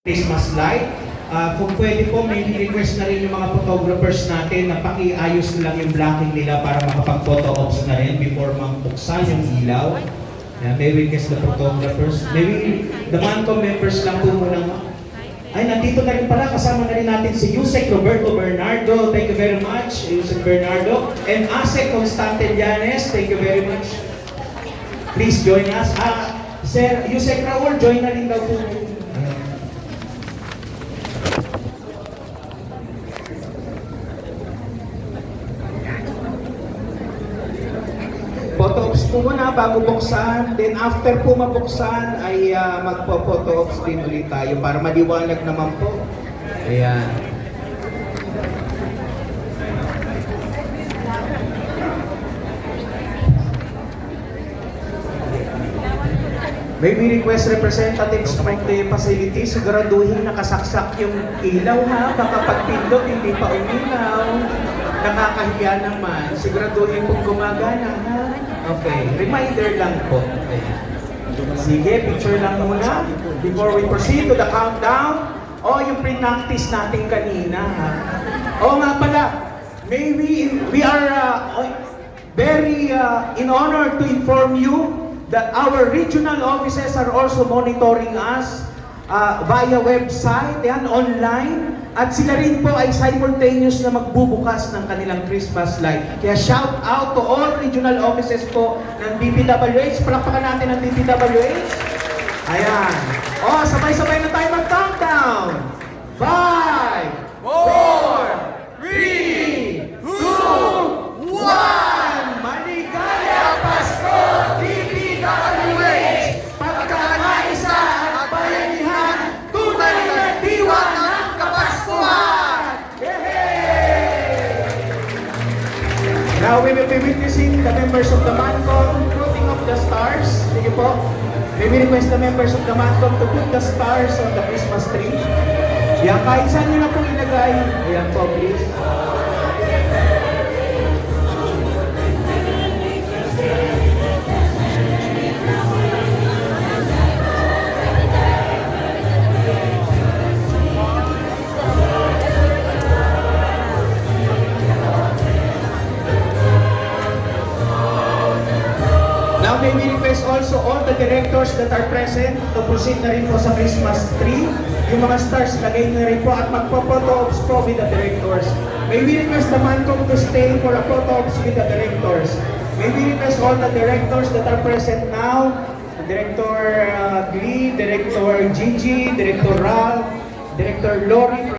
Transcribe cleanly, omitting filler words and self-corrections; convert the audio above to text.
Christmas light. Kung pwede po, may request na rin yung mga photographers natin na pakiayos lang yung blocking nila para makapag-photo ops na rin before buksan yung ilaw. May request the photographers. Maybe the Mancom members lang po muna. Ay, nandito na rin pala. Kasama na rin natin si Yusek Roberto Bernardo. Thank you very much, Yusek Bernardo. And Ase Constante Llanes. Thank you very much. Please join us. Sir Yusek Raul, join na rin daw po. Photo ops po muna bago buksan, then after po mabuksan ay magpo-photo ops din ulit tayo para maliwanag naman po. Ayan. Maybe request representatives from the facility, siguraduhin nakasaksak yung ilaw ha, baka pagpindot hindi pa umilaw. Nakakahiya naman, siguraduhin kung gumagana ha. Okay, reminder lang po. Okay. Sige, picture lang muna before we proceed to the countdown. Yung pre-practice natin kanina ha. Nga pala, maybe we are very in honor to inform you that our regional offices are also monitoring us via website, online, at sila rin po ay simultaneous na magbubukas ng kanilang Christmas light. Kaya shout out to all regional offices po ng DPWH. Palakpakan natin ang DPWH. Ayan. Sabay-sabay na tayo mag-countdown. 5, 4, 3, 2, 1! Maligaya Pasko, DPWH! Pagkakaisa at bayanihan, tunay na diwa ng Kapaskuhan! Yay! Now we will be witnessing the members of the Mancom putting up the stars. Sige po. May request the members of the Mancom to put the stars on the Christmas tree. Yan, kahit saan nyo na po ilagay. Ayan po, please. Now may we request also all the directors that are present to proceed na rin po sa Christmas tree. Yung mga stars, lagay na rin po at magpo-photo ops po with the directors. May we request the Mancom to stay for a photo ops with the directors. May we request all the directors that are present now, Director Glee, Director Gigi, Director Ral, Director Lori.